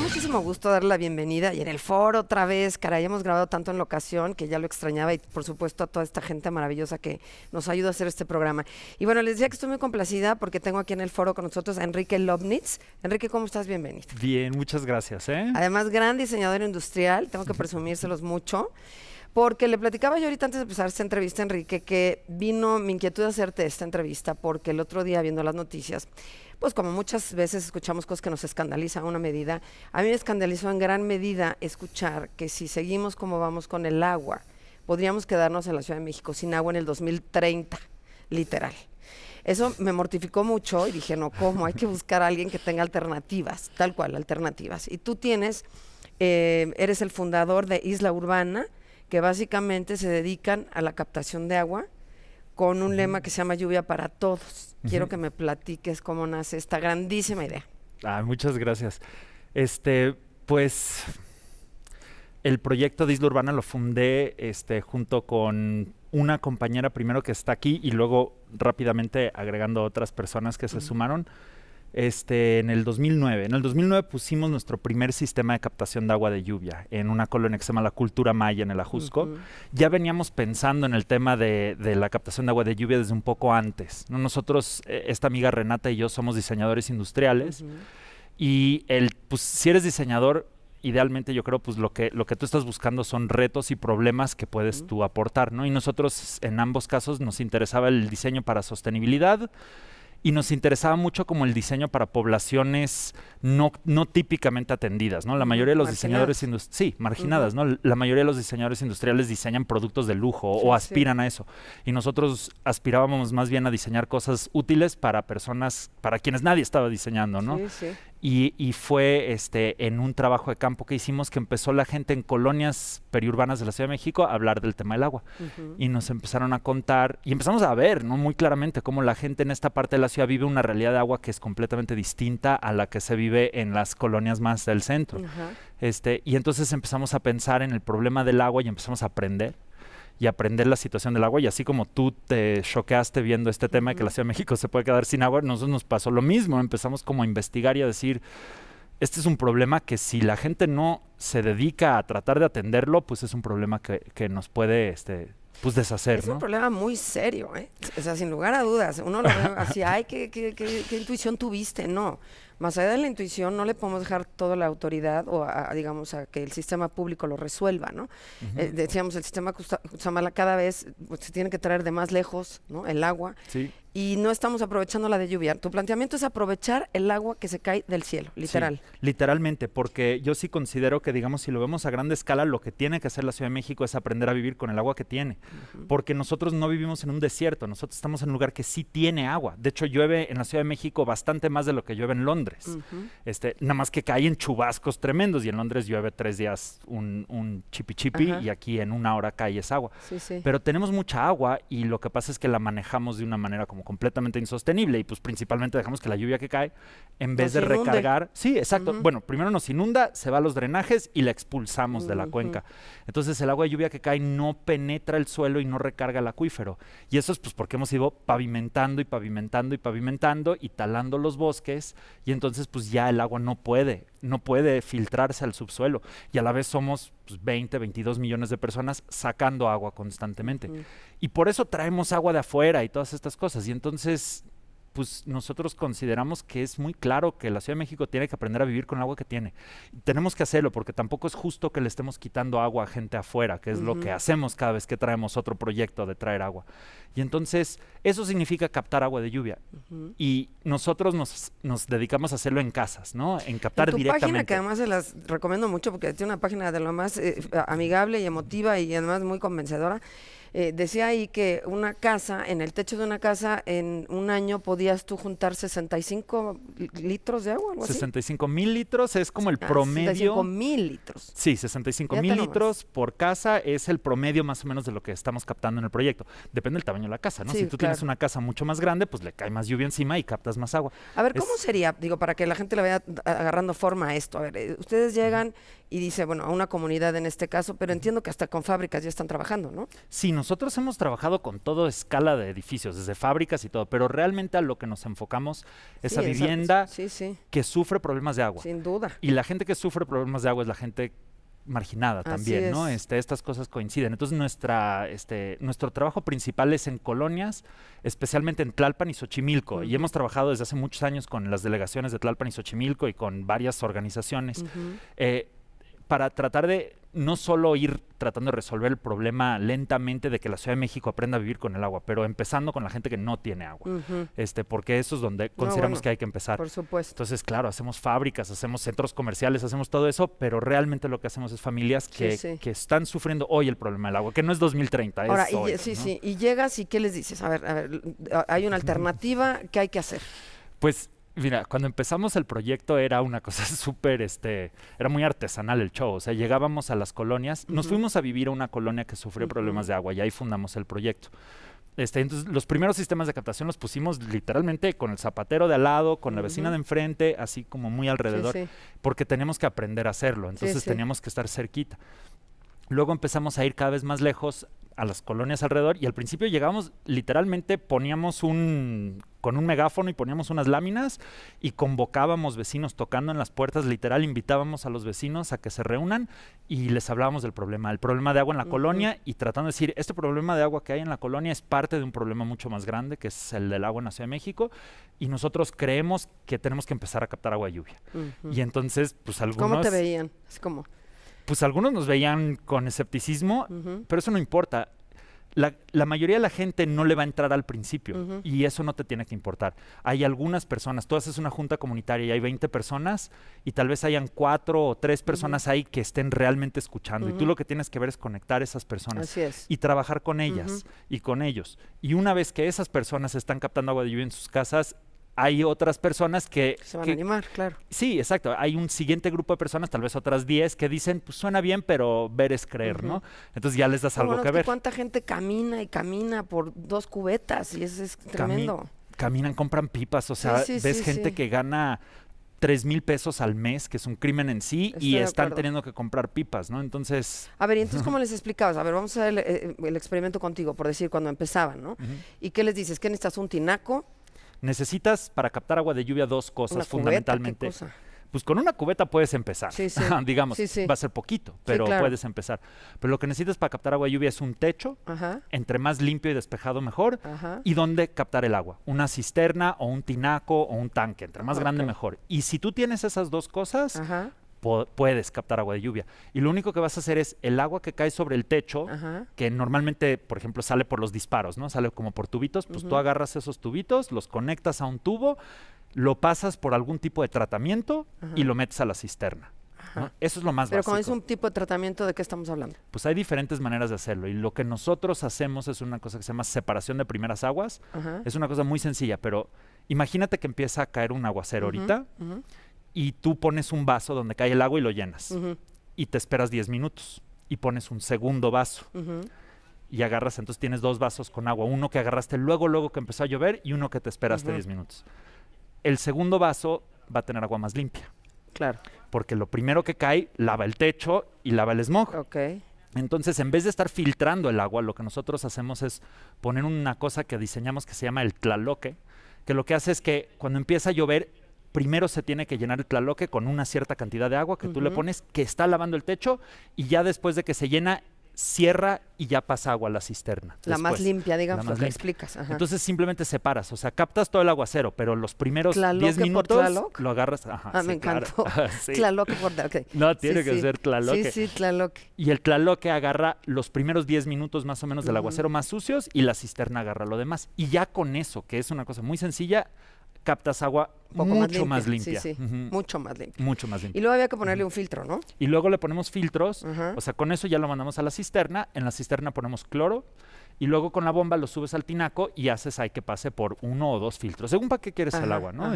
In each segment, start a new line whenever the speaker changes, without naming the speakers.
da muchísimo gusto darle la bienvenida y en el foro otra vez, caray, hemos grabado tanto en locación que ya lo extrañaba y por supuesto a toda esta gente maravillosa que nos ayuda a hacer este programa. Y bueno, les decía que estoy muy complacida porque tengo aquí en el foro con nosotros a Enrique Lobnitz. Enrique, ¿cómo estás? Bienvenido.
Bien, muchas gracias.
Además, gran diseñador industrial, tengo que presumírselos mucho. Porque le platicaba yo ahorita antes de empezar esta entrevista, Enrique, que vino mi inquietud de hacerte esta entrevista porque el otro día viendo las noticias, pues como muchas veces escuchamos cosas que nos escandalizan a una medida, a mí me escandalizó en gran medida escuchar que si seguimos como vamos con el agua, podríamos quedarnos en la Ciudad de México sin agua en el 2030, literal. Eso me mortificó mucho y dije, no, ¿cómo? Hay que buscar a alguien que tenga alternativas, tal cual, alternativas. Y tú tienes, eres el fundador de Isla Urbana, que básicamente se dedican a la captación de agua con un lema que se llama Lluvia para Todos. Quiero que me platiques cómo nace esta grandísima idea.
Muchas gracias. Pues el proyecto de Isla Urbana lo fundé junto con una compañera primero que está aquí y luego rápidamente agregando otras personas que se sumaron. En el 2009. En el 2009 pusimos nuestro primer sistema de captación de agua de lluvia en una colonia que se llama La Cultura Maya en el Ajusco. Ya veníamos pensando en el tema de la captación de agua de lluvia desde un poco antes, ¿no? Nosotros, esta amiga Renata y yo somos diseñadores industriales y pues, si eres diseñador, idealmente yo creo pues lo que tú estás buscando son retos y problemas que puedes tú aportar, ¿no? Y nosotros en ambos casos nos interesaba el diseño para sostenibilidad. Y nos interesaba mucho como el diseño para poblaciones no típicamente atendidas, ¿no? La mayoría de los diseñadores marginadas, ¿no? La mayoría de los diseñadores industriales diseñan productos de lujo o aspiran a eso. Y nosotros aspirábamos más bien a diseñar cosas útiles para personas, para quienes nadie estaba diseñando, ¿no? Y fue en un trabajo de campo que hicimos que empezó la gente en colonias periurbanas de la Ciudad de México a hablar del tema del agua. Y nos empezaron a contar, y empezamos a ver, ¿no? Muy claramente cómo la gente en esta parte de la ciudad vive una realidad de agua que es completamente distinta a la que se vive en las colonias más del centro. Y entonces empezamos a pensar en el problema del agua y empezamos a aprender la situación del agua, y así como tú te choqueaste viendo este tema de que la Ciudad de México se puede quedar sin agua, nosotros nos pasó lo mismo, empezamos como a investigar y a decir, este es un problema que si la gente no se dedica a tratar de atenderlo, pues es un problema que nos puede pues deshacer,
es
¿no?
Un problema muy serio, ¿eh? O sea, sin lugar a dudas, uno lo ve así, ay, ¿qué intuición tuviste? No, más allá de la intuición no le podemos dejar toda la autoridad o digamos a que el sistema público lo resuelva, ¿no? Decíamos, el sistema Cutzamala cada vez pues, se tiene que traer de más lejos, ¿no? El agua. Y no estamos aprovechando la de lluvia. Tu planteamiento es aprovechar el agua que se cae del cielo, literal.
Sí, literalmente, porque yo sí considero que, digamos, si lo vemos a grande escala, lo que tiene que hacer la Ciudad de México es aprender a vivir con el agua que tiene. Porque nosotros no vivimos en un desierto, nosotros estamos en un lugar que sí tiene agua. De hecho, llueve en la Ciudad de México bastante más de lo que llueve en Londres. Nada más que cae en chubascos tremendos, y en Londres llueve 3 días un chipi y aquí en 1 hora cae esa agua. Pero tenemos mucha agua y lo que pasa es que la manejamos de una manera como completamente insostenible, y pues principalmente dejamos que la lluvia que cae, en vez de recargar, bueno, primero nos inunda, se va a los drenajes y la expulsamos de la cuenca. Entonces el agua de lluvia que cae no penetra el suelo y no recarga el acuífero, y eso es pues porque hemos ido pavimentando y talando los bosques, y entonces pues ya el agua no puede filtrarse al subsuelo, y a la vez somos pues, 22 millones de personas sacando agua constantemente. Y por eso traemos agua de afuera y todas estas cosas. Y entonces, pues nosotros consideramos que es muy claro que la Ciudad de México tiene que aprender a vivir con el agua que tiene. Y tenemos que hacerlo porque tampoco es justo que le estemos quitando agua a gente afuera, que es lo que hacemos cada vez que traemos otro proyecto de traer agua. Y entonces, eso significa captar agua de lluvia. Y nosotros nos dedicamos a hacerlo en casas, ¿no? En captar directamente.
Tu página, que además se las recomiendo mucho porque tiene una página de lo más amigable y emotiva y además muy convencedora. Decía ahí que una casa, en el techo de una casa, en un año podías tú juntar 65 litros de agua, algo así.
65,000 litros es como el promedio.
65,000 litros.
Sí, 65,000 litros por casa es el promedio más o menos de lo que estamos captando en el proyecto. Depende del tamaño de la casa, ¿no? Si tú tienes una casa mucho más grande, pues le cae más lluvia encima y captas más agua.
A ver, ¿cómo sería? Digo, para que la gente le vaya agarrando forma a esto. A ver, ustedes llegan y dice, bueno, a una comunidad en este caso, pero entiendo que hasta con fábricas ya están trabajando, ¿no?
Sí, nosotros hemos trabajado con todo escala de edificios, desde fábricas y todo, pero realmente a lo que nos enfocamos es a vivienda que sufre problemas de agua.
Sin duda.
Y la gente que sufre problemas de agua es la gente marginada también, ¿no? Estas cosas coinciden. Entonces nuestro trabajo principal es en colonias, especialmente en Tlalpan y Xochimilco. Y hemos trabajado desde hace muchos años con las delegaciones de Tlalpan y Xochimilco y con varias organizaciones para tratar de no solo ir tratando de resolver el problema lentamente de que la Ciudad de México aprenda a vivir con el agua, pero empezando con la gente que no tiene agua, porque eso es donde consideramos que hay que empezar.
Por supuesto.
Entonces, claro, hacemos fábricas, hacemos centros comerciales, hacemos todo eso, pero realmente lo que hacemos es familias que están sufriendo hoy el problema del agua, que no es 2030,
ahora,
es hoy.
Y llegas y ¿qué les dices? A ver, hay una alternativa, ¿qué hay que hacer?
Pues mira, cuando empezamos el proyecto era una cosa súper, era muy artesanal el show. O sea, llegábamos a las colonias, nos fuimos a vivir a una colonia que sufrió problemas de agua y ahí fundamos el proyecto. Entonces, los primeros sistemas de captación los pusimos literalmente con el zapatero de al lado, con la vecina de enfrente, así como muy alrededor, porque teníamos que aprender a hacerlo. Entonces, teníamos que estar cerquita. Luego empezamos a ir cada vez más lejos a las colonias alrededor y al principio llegábamos, literalmente poníamos con un megáfono y poníamos unas láminas y convocábamos vecinos tocando en las puertas, literal invitábamos a los vecinos a que se reúnan y les hablábamos del problema de agua en la colonia y tratando de decir, este problema de agua que hay en la colonia es parte de un problema mucho más grande que es el del agua en la Ciudad de México y nosotros creemos que tenemos que empezar a captar agua de lluvia. Y entonces, pues algunos...
¿Cómo te veían? Es como...
Pues algunos nos veían con escepticismo, pero eso no importa. La mayoría de la gente no le va a entrar al principio y eso no te tiene que importar. Hay algunas personas, tú haces una junta comunitaria y hay 20 personas y tal vez hayan 4 o 3 personas ahí que estén realmente escuchando y tú lo que tienes que ver es conectar esas personas y trabajar con ellas y con ellos. Y una vez que esas personas están captando agua de lluvia en sus casas, hay otras personas que...
Se van a animar, claro.
Sí, exacto. Hay un siguiente grupo de personas, tal vez otras 10, que dicen, pues suena bien, pero ver es creer, ¿no? Entonces ya les das algo que ver.
¿Cuánta gente camina y camina por 2 cubetas? Y eso es tremendo.
Caminan, compran pipas, o sea, ves gente que gana 3,000 pesos al mes, que es un crimen en sí, y están teniendo que comprar pipas, ¿no? Entonces...
A ver, ¿y entonces cómo les explicabas? A ver, vamos a hacer el experimento contigo, por decir, cuando empezaban, ¿no? ¿Y qué les dices? ¿Qué necesitas? ¿Un tinaco?
Necesitas para captar agua de lluvia 2 cosas
¿Una cubeta?
fundamentalmente.
¿Qué cosa?
Pues con una cubeta puedes empezar, digamos, va a ser poquito, pero puedes empezar. Pero lo que necesitas para captar agua de lluvia es un techo, entre más limpio y despejado mejor, y dónde captar el agua, una cisterna o un tinaco o un tanque, entre más grande mejor. Y si tú tienes esas 2 cosas, puedes captar agua de lluvia. Y lo único que vas a hacer es el agua que cae sobre el techo, que normalmente, por ejemplo, sale por los disparos, ¿no? Sale como por tubitos, pues tú agarras esos tubitos, los conectas a un tubo, lo pasas por algún tipo de tratamiento y lo metes a la cisterna, ¿no? Eso es lo más básico.
Pero cuando es un tipo de tratamiento, ¿de qué estamos hablando?
Pues hay diferentes maneras de hacerlo y lo que nosotros hacemos es una cosa que se llama separación de primeras aguas. Es una cosa muy sencilla, pero imagínate que empieza a caer un aguacero ahorita y tú pones un vaso donde cae el agua y lo llenas y te esperas 10 minutos y pones un segundo vaso y agarras, entonces tienes 2 vasos con agua, uno que agarraste luego que empezó a llover y uno que te esperaste 10 minutos. El segundo vaso va a tener agua más limpia.
Claro.
Porque lo primero que cae lava el techo y lava el smog. Entonces, en vez de estar filtrando el agua, lo que nosotros hacemos es poner una cosa que diseñamos que se llama el tlaloque, que lo que hace es que cuando empieza a llover, primero se tiene que llenar el tlaloque con una cierta cantidad de agua que tú le pones, que está lavando el techo, y ya después de que se llena, cierra y ya pasa agua a la cisterna.
La más limpia, digamos, lo que explicas.
Entonces simplemente separas, o sea, captas todo el aguacero, pero los primeros 10 minutos lo agarras.
Me encantó. Tlaloque por
No, tiene que ser tlaloque.
Sí, tlaloque.
Y el tlaloque agarra los primeros 10 minutos más o menos del aguacero más sucios y la cisterna agarra lo demás. Y ya con eso, que es una cosa muy sencilla, captas agua mucho más limpia.
Mucho más limpia.
Mucho más limpia.
Y luego había que ponerle un filtro, ¿no?
Y luego le ponemos filtros, o sea, con eso ya lo mandamos a la cisterna, en la cisterna ponemos cloro, y luego con la bomba lo subes al tinaco y haces ahí que pase por 1 o 2 filtros, según para qué quieres el agua, ¿no?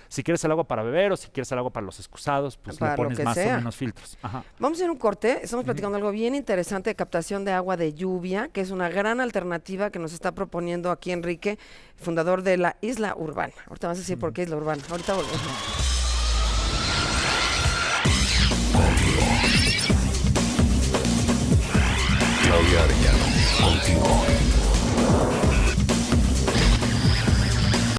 Si quieres el agua para beber o si quieres el agua para los excusados, pues para le pones más o menos filtros.
Vamos a hacer un corte, estamos platicando algo bien interesante de captación de agua de lluvia, que es una gran alternativa que nos está proponiendo aquí Enrique, fundador de la Isla Urbana. Ahorita vas a decir por qué Isla Urbana, ahorita volvemos.